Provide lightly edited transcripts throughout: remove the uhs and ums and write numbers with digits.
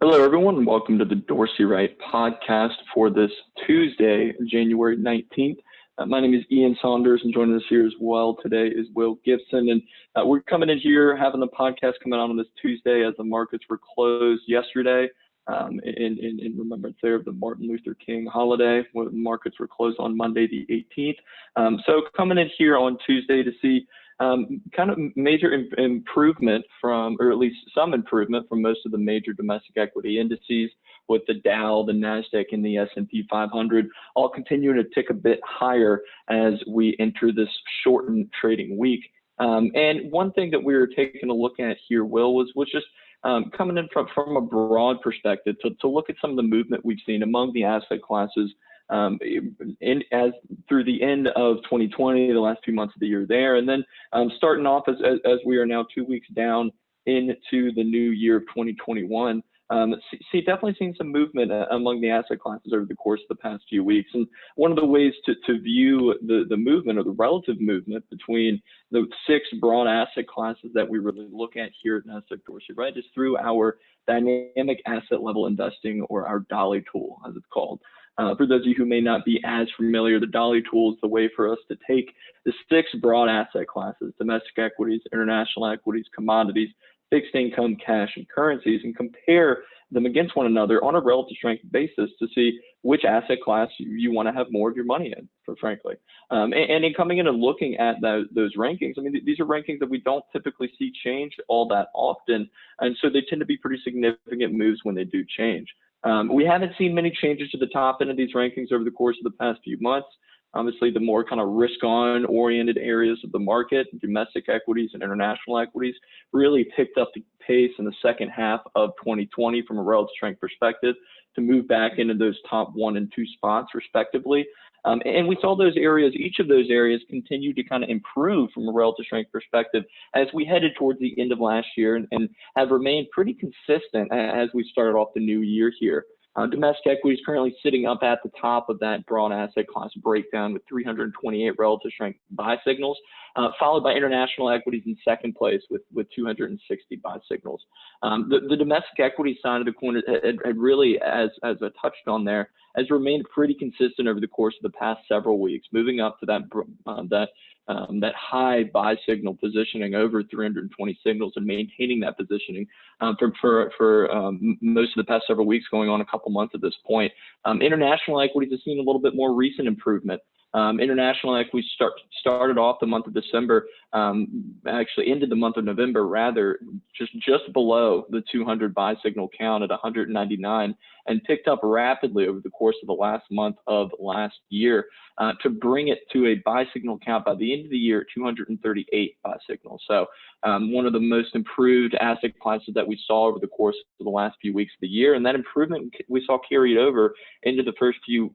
Hello, everyone, and welcome to the Dorsey Wright podcast for this Tuesday, January 19th. My name is Ian Saunders, and joining us here as well today is Will Gibson. And we're coming in here, having the podcast coming out on this Tuesday as the markets were closed yesterday in remembrance there of the Martin Luther King holiday, when the markets were closed on Monday the 18th. So coming in here on Tuesday to see kind of major improvement from, or at least some improvement from most of the major domestic equity indices, with the Dow, the NASDAQ, and the S&P 500 all continuing to tick a bit higher as we enter this shortened trading week. And one thing that we were taking a look at here, Will, was just coming in from a broad perspective to look at some of the movement we've seen among the asset classes as through the end of 2020, the last few months of the year there, and then starting off as we are now 2 weeks down into the new year of 2021. Definitely seeing some movement among the asset classes over the course of the past few weeks. And one of the ways to view the movement, or the relative movement, between the 6 broad asset classes that we really look at here at Nasdaq Dorsey, right, is through our dynamic asset level investing, or our Dolly tool, as it's called. For those of you who may not be as familiar, the Dolly tool is the way for us to take the 6 broad asset classes: domestic equities, international equities, commodities, fixed income, cash, and currencies, and compare them against one another on a relative strength basis to see which asset class you want to have more of your money in, frankly. And in coming in and looking at those rankings, I mean, these are rankings that we don't typically see change all that often, and so they tend to be pretty significant moves when they do change. We haven't seen many changes to the top end of these rankings over the course of the past few months. Obviously, the more kind of risk-on oriented areas of the market, domestic equities and international equities, really picked up the pace in the second half of 2020 from a relative strength perspective to move back into those top 1 and 2 spots, respectively. And we saw those areas, each of those areas, continue to kind of improve from a relative strength perspective as we headed towards the end of last year, and have remained pretty consistent as we started off the new year here. Domestic equities currently sitting up at the top of that broad asset class breakdown with 328 relative strength buy signals, followed by international equities in second place with 260 buy signals. The domestic equity side of the coin had really, as I touched on there, has remained pretty consistent over the course of the past several weeks, moving up to that high buy signal positioning over 320 signals, and maintaining that positioning for most of the past several weeks, going on a couple months at this point. International equities have seen a little bit more recent improvement. International equities started off the month of December, actually ended the month of November, rather, just below the 200 buy signal count at 199, and picked up rapidly over the course of the last month of last year to bring it to a buy signal count by the end of the year, 238 buy signals. So one of the most improved asset classes that we saw over the course of the last few weeks of the year, and that improvement we saw carried over into the first few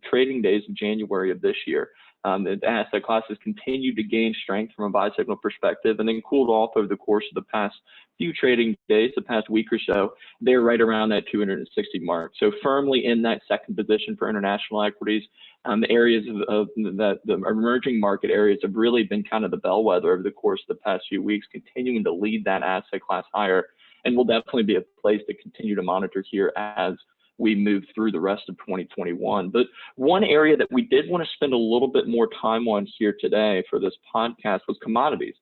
trading days of January of this year. The asset classes continued to gain strength from a buy signal perspective, and then cooled off over the course of the past few trading days, the past week or so. They're right around that 260 mark. So firmly in that second position for international equities. The areas of the emerging market areas have really been kind of the bellwether over the course of the past few weeks, continuing to lead that asset class higher, and will definitely be a place to continue to monitor here as we move through the rest of 2021. But one area that we did want to spend a little bit more time on here today for this podcast was commodities.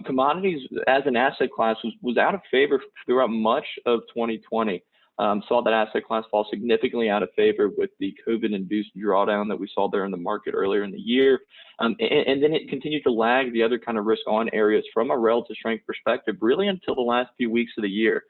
Commodities as an asset class was out of favor throughout much of 2020. Saw that asset class fall significantly out of favor with the COVID-induced drawdown that we saw there in the market earlier in the year. And then it continued to lag the other kind of risk-on areas from a relative strength perspective, really until the last few weeks of the year.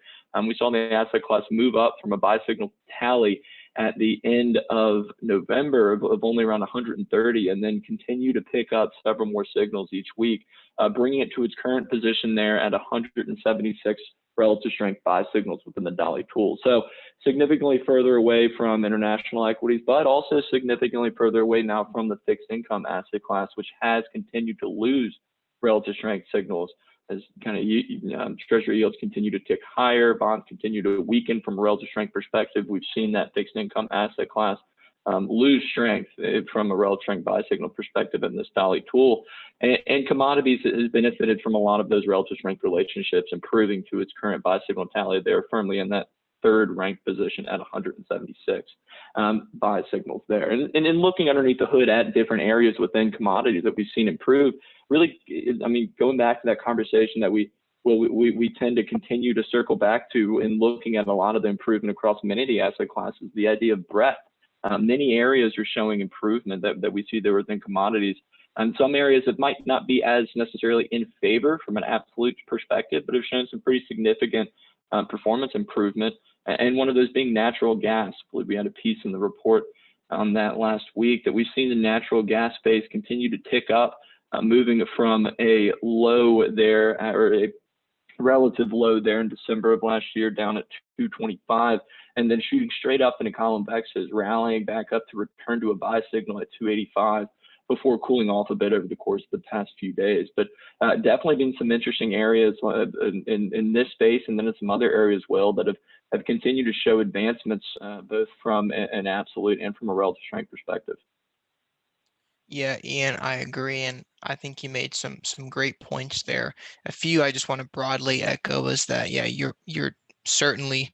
We saw the asset class move up from a buy signal tally at the end of November of only around 130, and then continue to pick up several more signals each week, bringing it to its current position there at 176 relative strength buy signals within the Dolly tool. So significantly further away from international equities, but also significantly further away now from the fixed income asset class, which has continued to lose relative strength signals as kind of treasury yields continue to tick higher, bonds continue to weaken from a relative strength perspective. We've seen that fixed income asset class lose strength from a relative strength buy signal perspective in this Dolly tool. And commodities has benefited from a lot of those relative strength relationships, improving to its current buy signal tally. They're firmly in that third ranked position at 176 buy signals there. And in looking underneath the hood at different areas within commodities that we've seen improve, really, I mean, going back to that conversation that we tend to continue to circle back to in looking at a lot of the improvement across many of the asset classes, the idea of breadth. Many areas are showing improvement that we see there within commodities. And some areas that might not be as necessarily in favor from an absolute perspective, but have shown some pretty significant performance improvement. And one of those being natural gas. I believe we had a piece in the report on that last week that we've seen the natural gas space continue to tick up, moving from a low there, or a relative low there in December of last year, down at 225, and then shooting straight up into column X's, rallying back up to return to a buy signal at 285 before cooling off a bit over the course of the past few days. But definitely been some interesting areas in this space, and then in some other areas as well that have continued to show advancements both from an absolute and from a relative strength perspective. Yeah, Ian, I agree, and I think you made some great points there. A few I just want to broadly echo is that yeah, you're certainly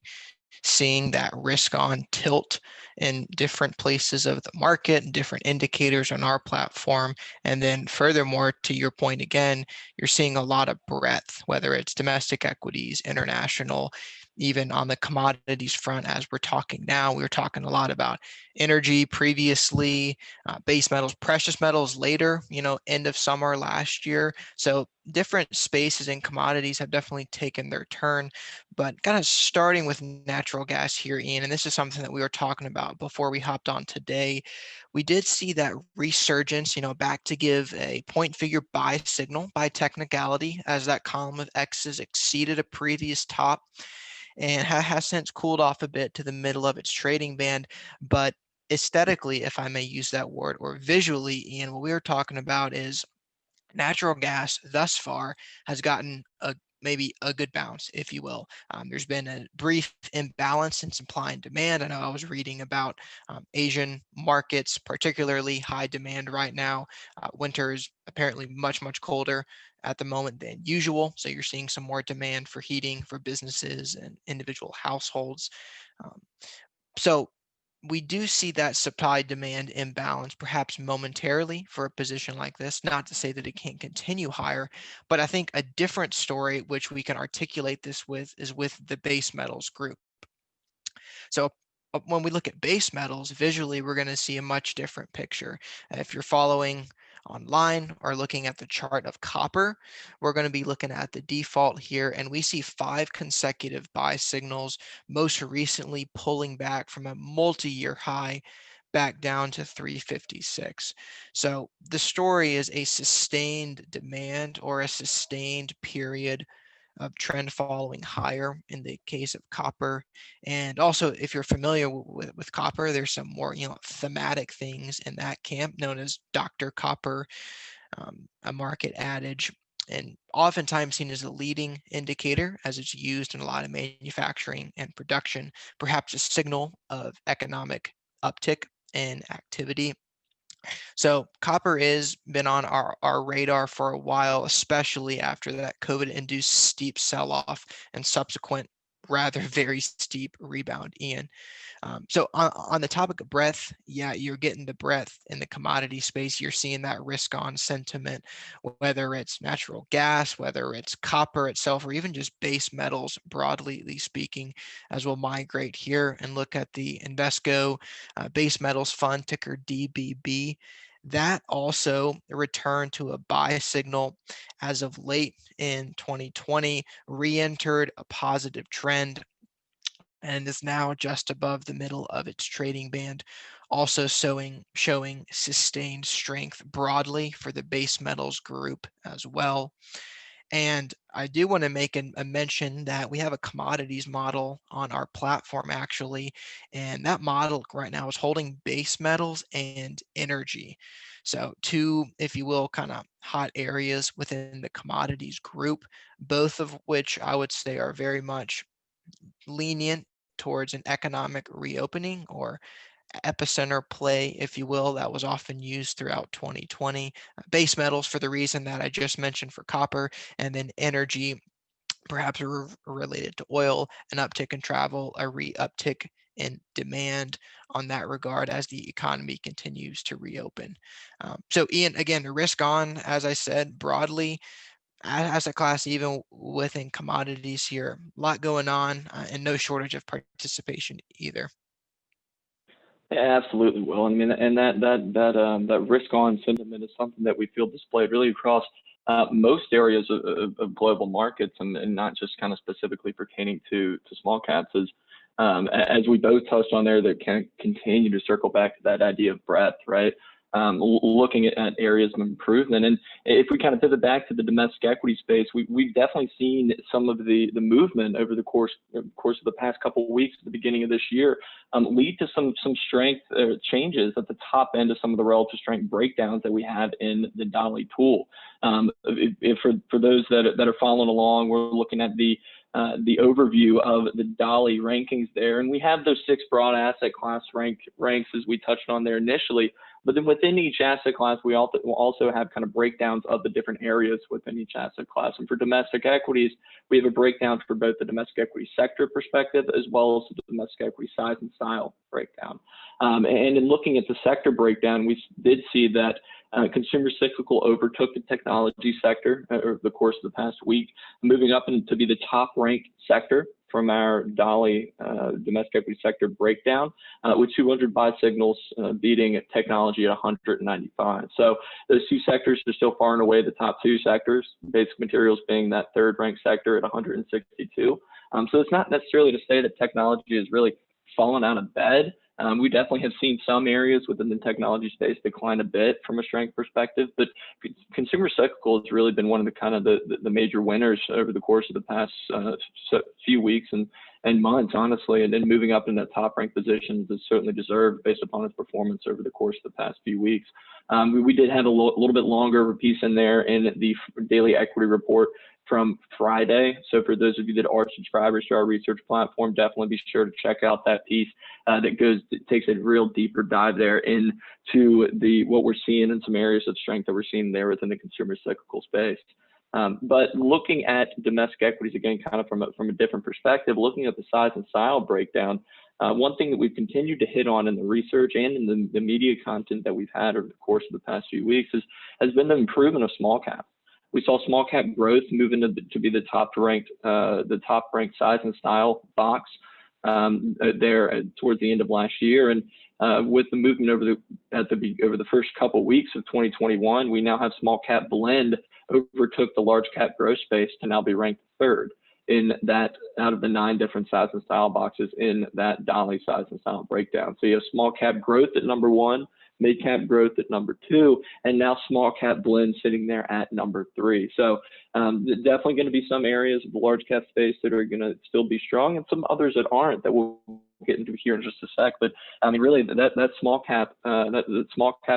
seeing that risk on tilt in different places of the market and different indicators on our platform. And then furthermore, to your point again, you're seeing a lot of breadth, whether it's domestic equities, international, even on the commodities front. As we're talking now, we were talking a lot about energy previously, base metals, precious metals later, end of summer last year. So different spaces in commodities have definitely taken their turn. But kind of starting with natural gas here, Ian, and this is something that we were talking about before we hopped on today. We did see that resurgence, back to give a point figure buy signal by technicality as that column of X's exceeded a previous top and has since cooled off a bit to the middle of its trading band. But aesthetically, if I may use that word, or visually, Ian, what we were talking about is natural gas thus far has gotten maybe a good bounce, if you will. There's been a brief imbalance in supply and demand. I know I was reading about Asian markets, particularly high demand right now. Winter is apparently much, much colder at the moment than usual. So you're seeing some more demand for heating for businesses and individual households. Um, so we do see that supply demand imbalance perhaps momentarily for a position like this, not to say that it can't continue higher, but I think a different story which we can articulate this with is with the base metals group. So when we look at base metals, visually, we're going to see a much different picture. If you're following online or looking at the chart of copper, we're going to be looking at the default here, and we see 5 consecutive buy signals, most recently pulling back from a multi-year high back down to 356. So the story is a sustained demand or a sustained period of trend following higher in the case of copper. And also, if you're familiar with copper, there's some more thematic things in that camp known as Dr. Copper, a market adage, and oftentimes seen as a leading indicator as it's used in a lot of manufacturing and production, perhaps a signal of economic uptick in activity. So copper is been on our radar for a while, especially after that COVID-induced steep sell-off and subsequent rather very steep rebound, Ian. So on the topic of breadth, yeah, you're getting the breadth in the commodity space. You're seeing that risk on sentiment, whether it's natural gas, whether it's copper itself, or even just base metals, broadly speaking, as we'll migrate here and look at the Invesco base metals fund, ticker DBB. That also returned to a buy signal as of late in 2020, re-entered a positive trend and is now just above the middle of its trading band, also showing sustained strength broadly for the base metals group as well. And I do want to make a mention that we have a commodities model on our platform actually, and that model right now is holding base metals and energy. So two, if you will, kind of hot areas within the commodities group, both of which I would say are very much lenient towards an economic reopening or epicenter play, if you will, that was often used throughout 2020. Base metals for the reason that I just mentioned for copper, and then energy perhaps related to oil, an uptick in travel, a uptick in demand on that regard as the economy continues to reopen. So Ian, again, risk on, as I said, broadly, as a class, even within commodities here, a lot going on and no shortage of participation either. Yeah, absolutely, Will. I mean, and that risk on sentiment is something that we feel displayed really across most areas of global markets, and not just kind of specifically pertaining to small caps. As we both touched on there, that can continue to circle back to that idea of breadth, right? Looking at areas of improvement. And if we kind of pivot back to the domestic equity space, we've definitely seen some of the movement over the course of the past couple of weeks at the beginning of this year lead to some strength changes at the top end of some of the relative strength breakdowns that we have in the Dolly tool. If for those that are following along, we're looking at the overview of the Dolly rankings there, and we have those 6 broad asset class ranks as we touched on there initially. But then within each asset class, we also have kind of breakdowns of the different areas within each asset class. And for domestic equities, we have a breakdown for both the domestic equity sector perspective as well as the domestic equity size and style breakdown. And in looking at the sector breakdown, we did see that consumer cyclical overtook the technology sector over the course of the past week, moving up to be the top ranked sector from our Dolly domestic equity sector breakdown, with 200 buy signals beating technology at 195. So those 2 sectors are still far and away the top 2 sectors, basic materials being that third ranked sector at 162. So it's not necessarily to say that technology has really fallen out of bed. We definitely have seen some areas within the technology space decline a bit from a strength perspective, but consumer cyclical has really been one of the kind of the major winners over the course of the past few weeks and months, honestly, and then moving up in that top ranked position is certainly deserved based upon its performance over the course of the past few weeks. We did have a little bit longer of a piece in there in the daily equity report from Friday. So for those of you that are subscribers to our research platform, definitely be sure to check out that piece that takes a real deeper dive there into what we're seeing in some areas of strength that we're seeing there within the consumer cyclical space. But looking at domestic equities again, kind of from a different perspective, looking at the size and style breakdown, one thing that we've continued to hit on in the research and in the media content that we've had over the course of the past few weeks has been the improvement of small cap. We saw small cap growth move into to be the top ranked size and style box there towards the end of last year, and with the movement over the first couple of weeks of 2021, we now have small cap blend overtook the large cap growth space to now be ranked 3rd in that out of the 9 different size and style boxes in that Dolly size and style breakdown. So you have small cap growth at number 1, mid cap growth at number 2, and now small cap blend sitting there at number 3. So definitely going to be some areas of the large cap space that are going to still be strong, and some others that aren't, that we'll get into here in just a sec. But I mean, really, that small cap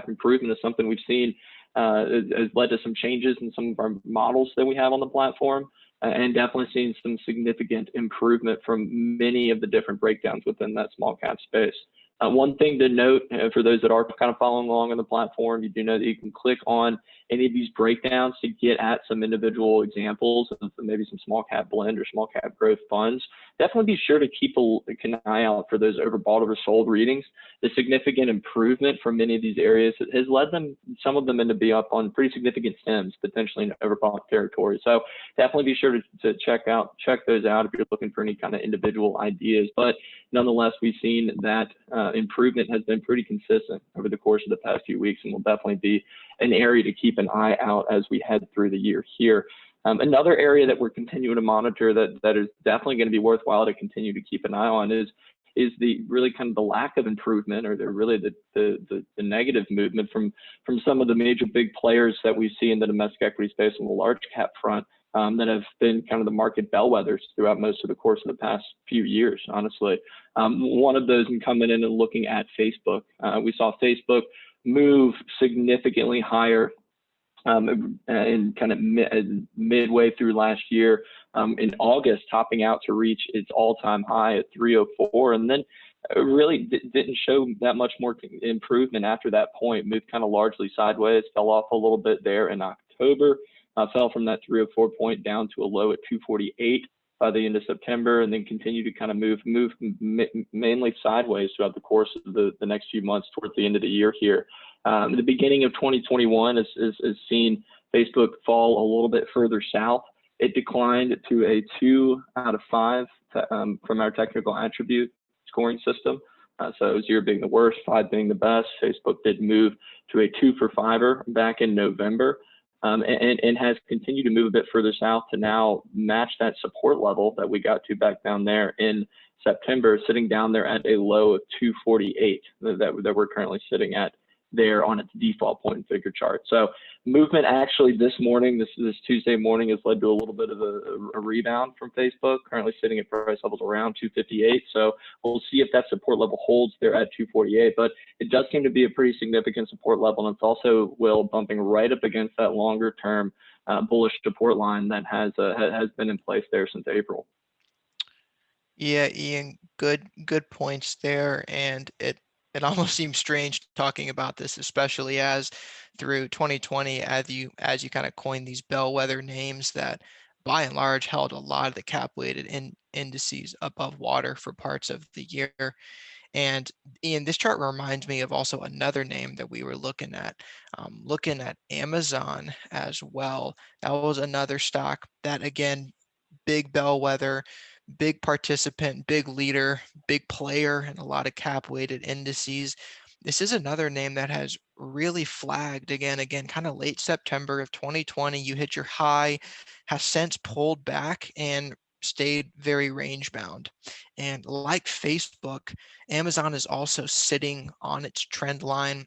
improvement is something we've seen has led to some changes in some of our models that we have on the platform, and definitely seen some significant improvement from many of the different breakdowns within that small cap space. One thing to note for those that are kind of following along on the platform, you do know that you can click on any of these breakdowns to get at some individual examples of maybe some small cap blend or small cap growth funds. Definitely be sure to keep an eye out for those overbought, oversold readings. The significant improvement from many of these areas has led some of them into be up on pretty significant stems, potentially in overbought territory. So definitely be sure to check those out if you're looking for any kind of individual ideas. But nonetheless, we've seen that improvement has been pretty consistent over the course of the past few weeks, and will definitely be an area to keep an eye out as we head through the year here. Another area that we're continuing to monitor that is definitely going to be worthwhile to continue to keep an eye on is the really kind of the lack of improvement, or the negative movement from some of the major big players that we see in the domestic equity space on the large cap front, that have been kind of the market bellwethers throughout most of the course of the past few years, honestly. One of those in coming in and looking at Facebook, we saw Facebook move significantly higher in kind of midway through last year, in August, topping out to reach its all-time high at 304, and then really didn't show that much more improvement after that point. Moved kind of largely sideways, fell off a little bit there in October, fell from that 304 point down to a low at 248 by the end of September, and then continue to kind of move mainly sideways throughout the course of the next few months towards the end of the year here. The beginning of 2021 has seen Facebook fall a little bit further south. It declined to a 2 out of 5 from our technical attribute scoring system. So 0 being the worst, 5 being the best. Facebook did move to a 2 for 5er back in November, and has continued to move a bit further south to now match that support level that we got to back down there in September, sitting down there at a low of 248 that we're currently sitting at there on its default point and figure chart. So movement actually this morning, this Tuesday morning, has led to a little bit of a rebound from Facebook, currently sitting at price levels around 258. So we'll see if that support level holds there at 248, but it does seem to be a pretty significant support level. And it's also, Will, bumping right up against that longer term bullish support line that has been in place there since April. Yeah, Ian, good points there, and it almost seems strange talking about this, especially as through 2020, as you kind of coined these bellwether names that by and large held a lot of the cap weighted indices above water for parts of the year. And Ian, this chart reminds me of also another name that we were looking at Amazon as well. That was another stock that, again, big bellwether, big participant, big leader, big player in a lot of cap weighted indices. This is another name that has really flagged again, kind of late September of 2020. You hit your high, has since pulled back and stayed very range bound. And like Facebook, Amazon is also sitting on its trend line,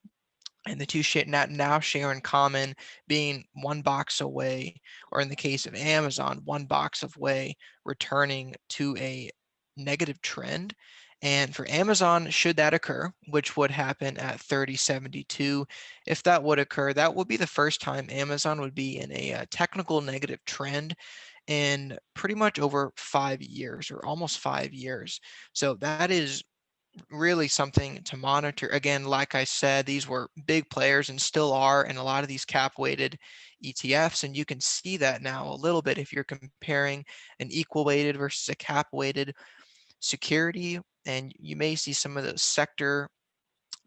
and the two now share in common being one box away, or in the case of Amazon, one box away, returning to a negative trend. And for Amazon, should that occur, which would happen at 30.72, if that would occur, that would be the first time Amazon would be in a technical negative trend in pretty much over 5 years, or almost 5 years. So that is really something to monitor. Again, like I said, these were big players and still are in a lot of these cap weighted ETFs. And you can see that now a little bit if you're comparing an equal weighted versus a cap weighted security. And you may see some of those sector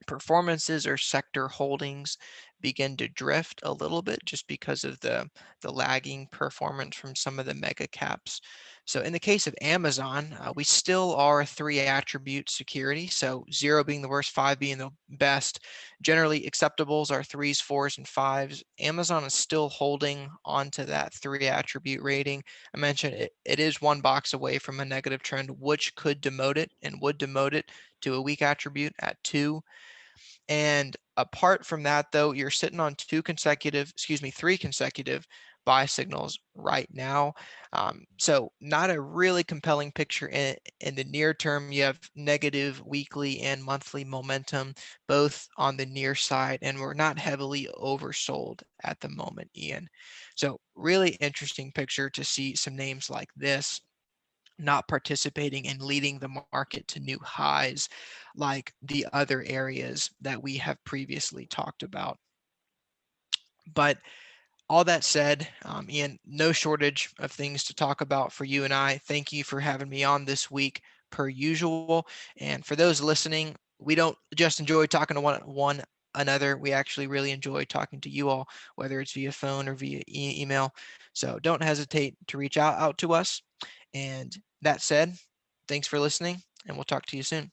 performances or sector holdings begin to drift a little bit just because of the lagging performance from some of the mega caps. So in the case of Amazon, we still are a 3 attribute security. So 0 being the worst, 5 being the best. Generally acceptables are 3s, 4s, and 5s. Amazon is still holding onto that 3 attribute rating. I mentioned it is one box away from a negative trend, which could demote it and would demote it to a weak attribute at 2. And apart from that, though, you're sitting on 3 consecutive buy signals right now. So not a really compelling picture in the near term. You have negative weekly and monthly momentum, both on the near side, and we're not heavily oversold at the moment, Ian. So really interesting picture to see some names like this not participating and leading the market to new highs like the other areas that we have previously talked about. But all that said, Ian, no shortage of things to talk about for you and I. Thank you for having me on this week, per usual. And for those listening, we don't just enjoy talking to one another. We actually really enjoy talking to you all, whether it's via phone or via email. So don't hesitate to reach out to us. And that said, thanks for listening, and we'll talk to you soon.